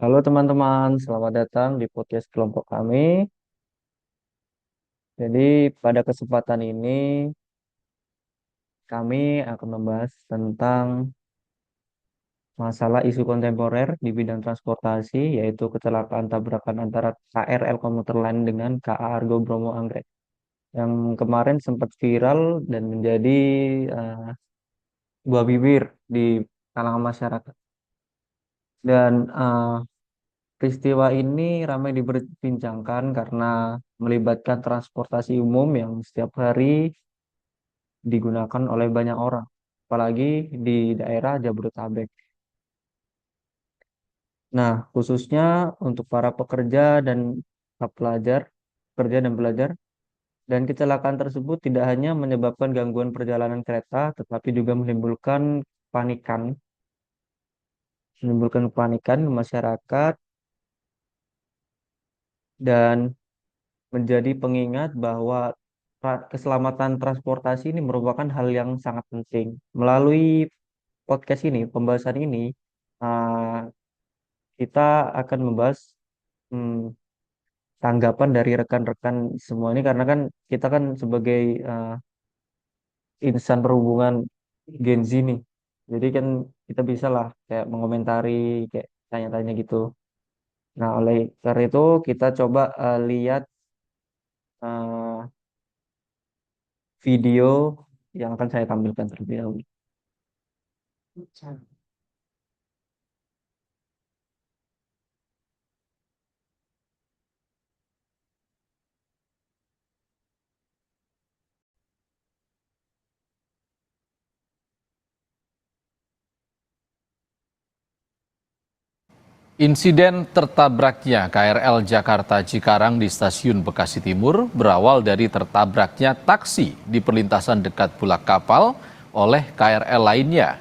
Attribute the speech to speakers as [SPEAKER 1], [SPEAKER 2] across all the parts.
[SPEAKER 1] Halo teman-teman, selamat datang di podcast kelompok kami. Jadi pada kesempatan ini kami akan membahas tentang masalah isu kontemporer di bidang transportasi, yaitu kecelakaan tabrakan antara KRL komuter lain dengan KA Argo Bromo Anggrek, yang kemarin sempat viral dan menjadi eh, buah bibir di kalangan masyarakat. Dan peristiwa ini ramai diperbincangkan karena melibatkan transportasi umum yang setiap hari digunakan oleh banyak orang, apalagi di daerah Jabodetabek. Nah, khususnya untuk para pekerja dan pelajar, dan kecelakaan tersebut tidak hanya menyebabkan gangguan perjalanan kereta, tetapi juga panikan, menimbulkan kepanikan di masyarakat dan menjadi pengingat bahwa keselamatan transportasi ini merupakan hal yang sangat penting. Melalui podcast ini, pembahasan ini, uh, kita akan membahas hmm, tanggapan dari rekan-rekan semua ini karena kan kita kan sebagai insan perhubungan Gen Z nih. Jadi kan kita bisa lah kayak mengomentari kayak tanya-tanya gitu. Nah, oleh karena itu kita coba lihat eh, video yang akan saya tampilkan terlebih dahulu.
[SPEAKER 2] Insiden tertabraknya KRL Jakarta Cikarang di stasiun Bekasi Timur berawal dari tertabraknya taksi di perlintasan dekat Bulak Kapal oleh KRL lainnya.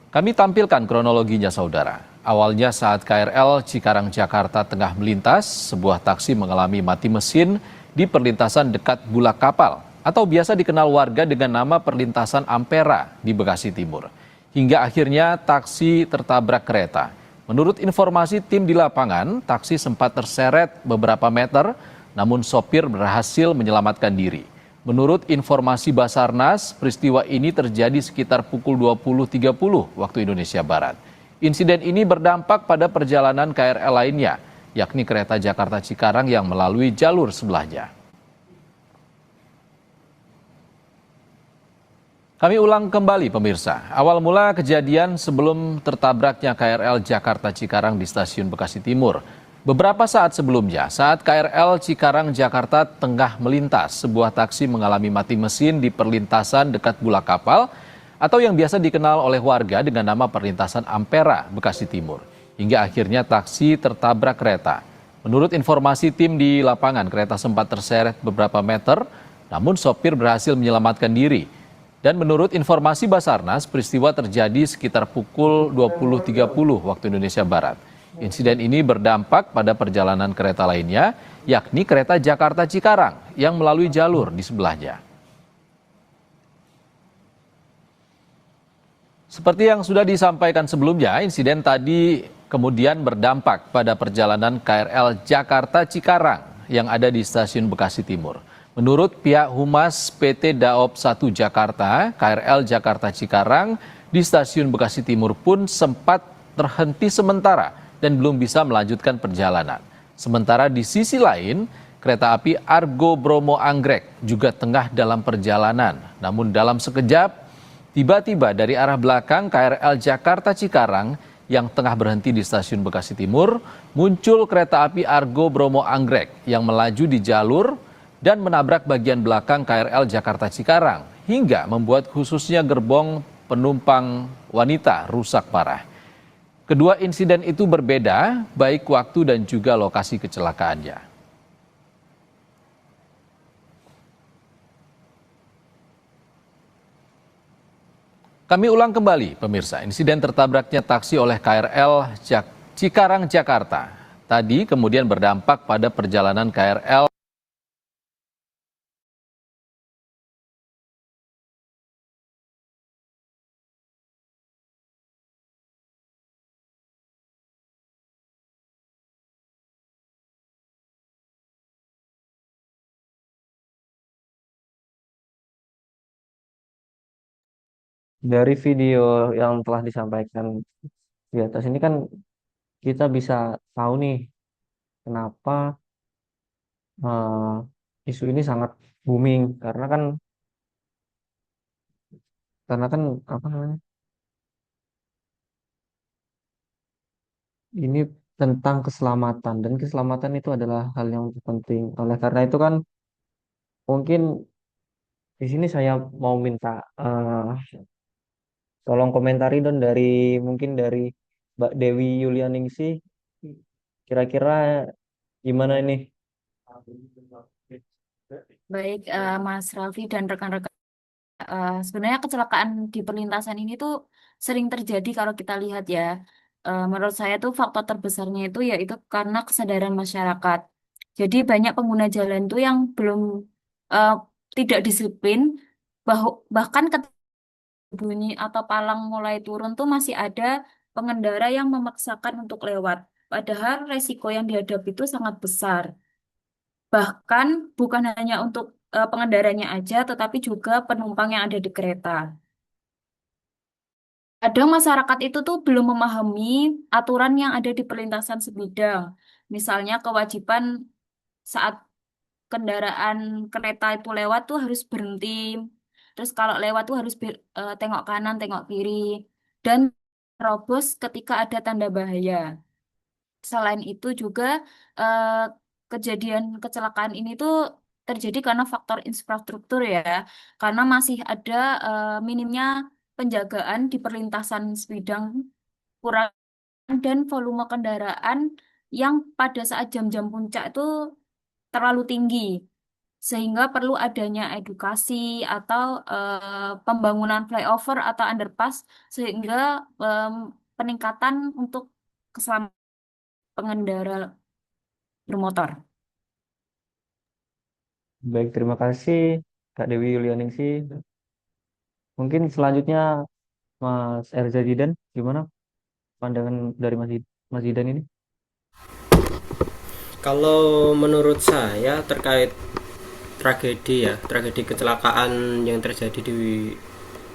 [SPEAKER 2] Kami tampilkan kronologinya saudara. Awalnya saat KRL Cikarang Jakarta tengah melintas, sebuah taksi mengalami mati mesin di perlintasan dekat Bulak Kapal atau biasa dikenal warga dengan nama perlintasan Ampera di Bekasi Timur. Hingga akhirnya taksi tertabrak kereta. Menurut informasi tim di lapangan, taksi sempat terseret beberapa meter, namun sopir berhasil menyelamatkan diri. Menurut informasi Basarnas, peristiwa ini terjadi sekitar pukul 20.30 waktu Indonesia Barat. Insiden ini berdampak pada perjalanan KRL lainnya, yakni kereta Jakarta Cikarang yang melalui jalur sebelahnya. Kami ulang kembali pemirsa, awal mula kejadian sebelum tertabraknya KRL Jakarta Cikarang di stasiun Bekasi Timur. Beberapa saat sebelumnya, saat KRL Cikarang Jakarta tengah melintas, sebuah taksi mengalami mati mesin di perlintasan dekat Bulak Kapal atau yang biasa dikenal oleh warga dengan nama perlintasan Ampera, Bekasi Timur. Hingga akhirnya taksi tertabrak kereta. Menurut informasi tim di lapangan, kereta sempat terseret beberapa meter, namun sopir berhasil menyelamatkan diri. Dan menurut informasi Basarnas, peristiwa terjadi sekitar pukul 20.30 waktu Indonesia Barat. Insiden ini berdampak pada perjalanan kereta lainnya, yakni kereta Jakarta Cikarang yang melalui jalur di sebelahnya. Seperti yang sudah disampaikan sebelumnya, insiden tadi kemudian berdampak pada perjalanan KRL Jakarta Cikarang yang ada di stasiun Bekasi Timur. Menurut pihak Humas PT Daop 1 Jakarta, KRL Jakarta Cikarang di stasiun Bekasi Timur pun sempat terhenti sementara dan belum bisa melanjutkan perjalanan. Sementara di sisi lain, kereta api Argo Bromo Anggrek juga tengah dalam perjalanan. Namun dalam sekejap, tiba-tiba dari arah belakang KRL Jakarta Cikarang yang tengah berhenti di stasiun Bekasi Timur, muncul kereta api Argo Bromo Anggrek yang melaju di jalur dan menabrak bagian belakang KRL Jakarta Cikarang hingga membuat khususnya gerbong penumpang wanita rusak parah. Kedua insiden itu berbeda, baik waktu dan juga lokasi kecelakaannya. Kami ulang kembali, pemirsa, insiden tertabraknya taksi oleh KRL Cikarang Jakarta tadi kemudian berdampak pada perjalanan KRL
[SPEAKER 1] Dari video yang telah disampaikan di atas ini kan kita bisa tahu nih kenapa isu ini sangat booming karena kan apa namanya, ini tentang keselamatan dan keselamatan itu adalah hal yang penting. Oleh karena itu kan mungkin di sini saya mau minta tolong komentari dong dari mungkin dari Mbak Dewi Yulianingsih, kira-kira gimana ini?
[SPEAKER 3] Baik, Mas Raffi dan rekan-rekan, sebenarnya kecelakaan di perlintasan ini tuh sering terjadi kalau kita lihat ya. Menurut saya tuh faktor terbesarnya itu yaitu karena kesadaran masyarakat. Jadi banyak pengguna jalan tuh yang belum eh, tidak disiplin, bahkan ketika bunyi atau palang mulai turun tuh masih ada pengendara yang memaksakan untuk lewat. Padahal resiko yang dihadapi itu sangat besar. Bahkan bukan hanya untuk pengendaranya aja, tetapi juga penumpang yang ada di kereta. Kadang masyarakat itu tuh belum memahami aturan yang ada di perlintasan sebidang. Misalnya kewajiban saat kendaraan kereta itu lewat tuh harus berhenti. Terus kalau lewat tuh harus tengok kanan, tengok kiri. Dan terobos ketika ada tanda bahaya. Selain itu juga eh, kejadian kecelakaan ini tuh terjadi karena faktor infrastruktur ya, karena masih ada minimnya penjagaan di perlintasan sebidang, kurang dan volume kendaraan yang pada saat jam-jam puncak itu terlalu tinggi, sehingga perlu adanya edukasi atau pembangunan flyover atau underpass sehingga em, peningkatan untuk keselamatan pengendara bermotor.
[SPEAKER 1] Baik, terima kasih Kak Dewi Yulianingsih. Mungkin selanjutnya Mas Erza Jidan, gimana pandangan dari Mas Jidan ini?
[SPEAKER 4] Kalau menurut saya terkait tragedi kecelakaan yang terjadi di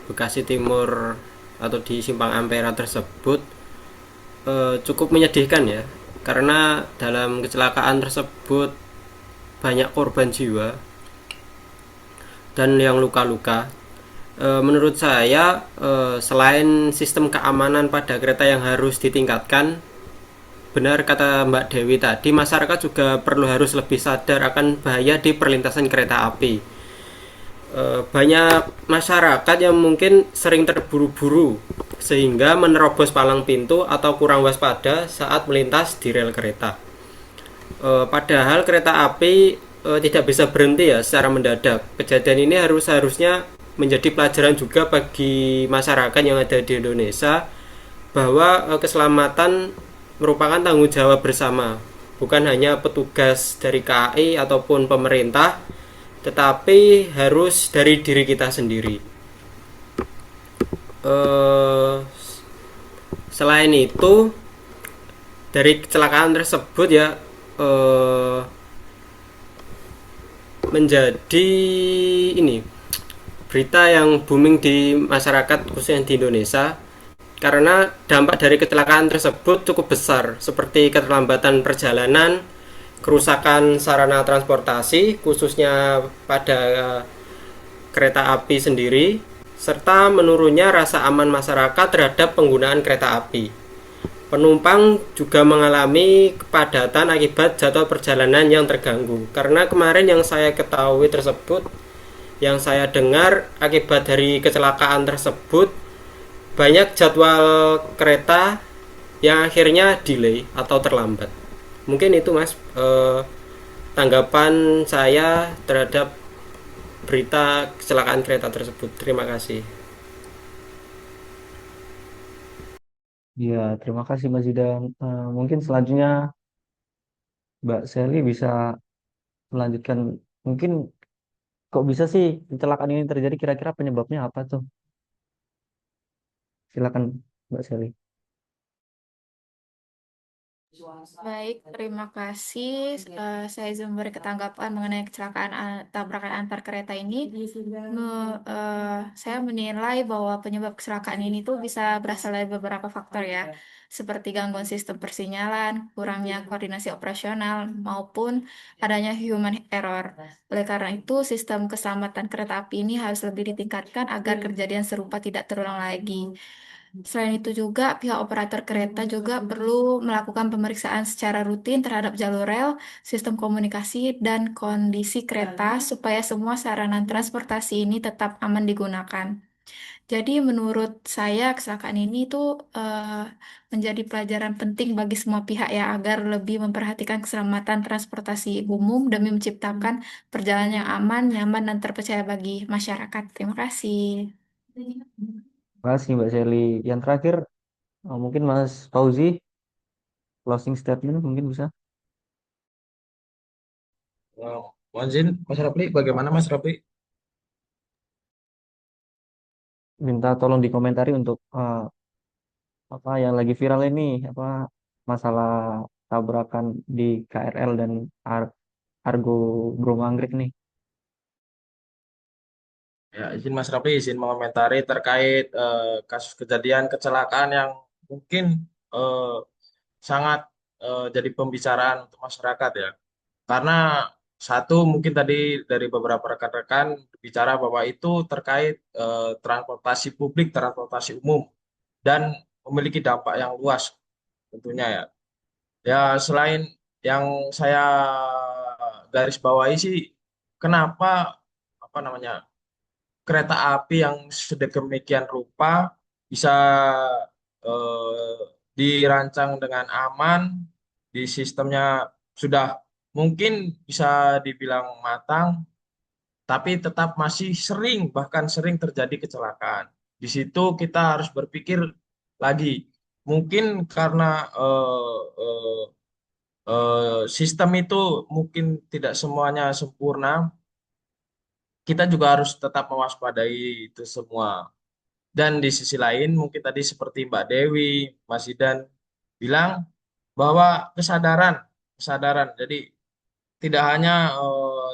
[SPEAKER 4] Bekasi Timur atau di Simpang Ampera tersebut cukup menyedihkan ya, karena dalam kecelakaan tersebut banyak korban jiwa dan yang luka-luka. Menurut saya selain sistem keamanan pada kereta yang harus ditingkatkan, benar kata Mbak Dewi tadi, masyarakat juga harus lebih sadar akan bahaya di perlintasan kereta api. Banyak masyarakat yang mungkin sering terburu-buru sehingga menerobos palang pintu atau kurang waspada saat melintas di rel kereta. Padahal kereta api tidak bisa berhenti ya secara mendadak. Kejadian ini harusnya menjadi pelajaran juga bagi masyarakat yang ada di Indonesia, bahwa keselamatan merupakan tanggung jawab bersama, bukan hanya petugas dari KAI ataupun pemerintah, tetapi harus dari diri kita sendiri. Selain itu, dari kecelakaan tersebut ya, menjadi ini berita yang booming di masyarakat khususnya di Indonesia, karena dampak dari kecelakaan tersebut cukup besar, seperti keterlambatan perjalanan, kerusakan sarana transportasi khususnya pada kereta api sendiri, serta menurunnya rasa aman masyarakat terhadap penggunaan kereta api. Penumpang juga mengalami kepadatan akibat jadwal perjalanan yang terganggu. Karena kemarin yang saya ketahui tersebut, yang saya dengar akibat dari kecelakaan tersebut, banyak jadwal kereta yang akhirnya delay atau terlambat. Mungkin itu Mas tanggapan saya terhadap berita kecelakaan kereta tersebut. Terima kasih.
[SPEAKER 1] Ya, terima kasih Mas Jidan. Mungkin selanjutnya Mbak Sally bisa melanjutkan. Mungkin kok bisa sih kecelakaan ini terjadi? Kira-kira penyebabnya apa tuh? Silakan Mbak Sally.
[SPEAKER 5] Baik, terima kasih. Saya izin memberi tanggapan mengenai kecelakaan tabrakan antar kereta ini. Saya menilai bahwa penyebab kecelakaan ini tuh bisa berasal dari beberapa faktor ya, seperti gangguan sistem persinyalan, kurangnya koordinasi operasional, maupun adanya human error. Oleh karena itu, sistem keselamatan kereta api ini harus lebih ditingkatkan agar kejadian serupa tidak terulang lagi. Selain itu juga, pihak operator kereta juga perlu melakukan pemeriksaan secara rutin terhadap jalur rel, sistem komunikasi, dan kondisi kereta supaya semua sarana transportasi ini tetap aman digunakan. Jadi menurut saya kecelakaan ini tuh menjadi pelajaran penting bagi semua pihak ya agar lebih memperhatikan keselamatan transportasi umum demi menciptakan perjalanan yang aman, nyaman, dan terpercaya bagi masyarakat. Terima kasih.
[SPEAKER 1] Terima kasih Mbak Seli. Yang terakhir, mungkin Mas Fauzi, closing statement mungkin bisa
[SPEAKER 6] Mohon izin, Mas Rapli, bagaimana Mas Rapli?
[SPEAKER 1] minta tolong dikomentari untuk apa yang lagi viral ini, apa masalah tabrakan di KRL dan Argo Bromo Anggrek nih.
[SPEAKER 6] Ya, izin Mas Rapli, izin mengomentari terkait kasus kejadian kecelakaan yang mungkin eh, sangat jadi pembicaraan untuk masyarakat ya. Karena satu mungkin tadi dari beberapa rekan-rekan bicara bahwa itu terkait transportasi publik, transportasi umum dan memiliki dampak yang luas tentunya ya. Ya selain yang saya garis bawahi sih, kenapa apa namanya kereta api yang sedemikian rupa bisa eh, dirancang dengan aman, di sistemnya sudah mungkin bisa dibilang matang, tapi tetap masih sering, bahkan sering terjadi kecelakaan. Di situ kita harus berpikir lagi, mungkin karena sistem itu mungkin tidak semuanya sempurna, kita juga harus tetap mewaspadai itu semua. Dan di sisi lain, mungkin tadi seperti Mbak Dewi, Mas Idan bilang bahwa kesadaran. Jadi tidak hanya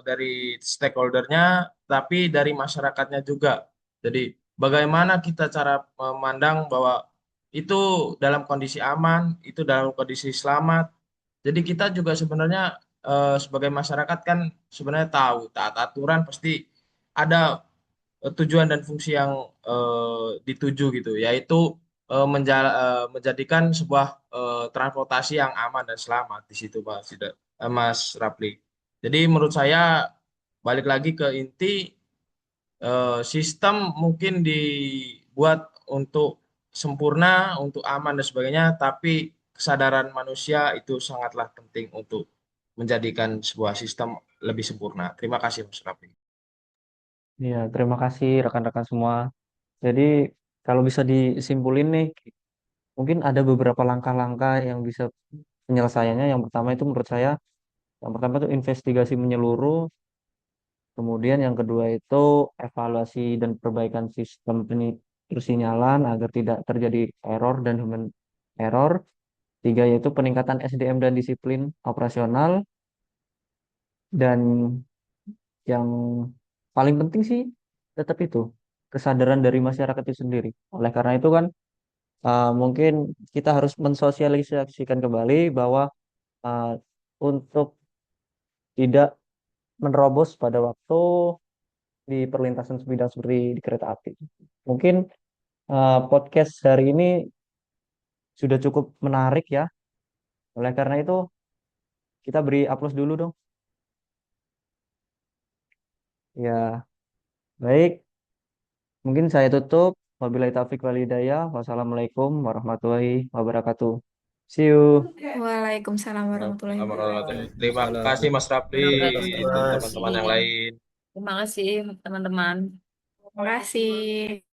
[SPEAKER 6] dari stakeholdernya, tapi dari masyarakatnya juga. Jadi bagaimana kita cara memandang bahwa itu dalam kondisi aman, itu dalam kondisi selamat. Jadi kita juga sebenarnya sebagai masyarakat kan sebenarnya tahu taat aturan pasti ada tujuan dan fungsi yang dituju gitu, yaitu menjadikan sebuah transportasi yang aman dan selamat di situ, Mas Rapli. Jadi menurut saya balik lagi ke inti, sistem mungkin dibuat untuk sempurna, untuk aman dan sebagainya, tapi kesadaran manusia itu sangatlah penting untuk menjadikan sebuah sistem lebih sempurna. Terima kasih, Mas Rapli.
[SPEAKER 1] Ya, terima kasih rekan-rekan semua. Jadi kalau bisa disimpulin nih, mungkin ada beberapa langkah-langkah yang bisa penyelesaiannya. Yang pertama itu menurut saya, yang pertama itu investigasi menyeluruh. Kemudian yang kedua itu evaluasi dan perbaikan sistem persinyalan agar tidak terjadi error dan human error. Tiga yaitu peningkatan SDM dan disiplin operasional. Dan yang paling penting sih tetap itu kesadaran dari masyarakat itu sendiri. Oleh karena itu kan mungkin kita harus mensosialisasikan kembali bahwa uh, untuk tidak menerobos pada waktu di perlintasan sebidang seperti di kereta api. Mungkin podcast hari ini sudah cukup menarik ya. Oleh karena itu kita beri aplaus dulu dong. Ya, baik. Mungkin saya tutup. Wabillahi taufiq wal hidayah. Wassalamualaikum warahmatullahi wabarakatuh. See you.
[SPEAKER 5] Waalaikumsalam warahmatullahi wabarakatuh.
[SPEAKER 6] Terima kasih, Mas Rapli
[SPEAKER 3] Terima
[SPEAKER 6] dan
[SPEAKER 3] kasih.
[SPEAKER 6] teman-teman yang lain.
[SPEAKER 3] Terima kasih teman-teman.
[SPEAKER 5] Terima kasih.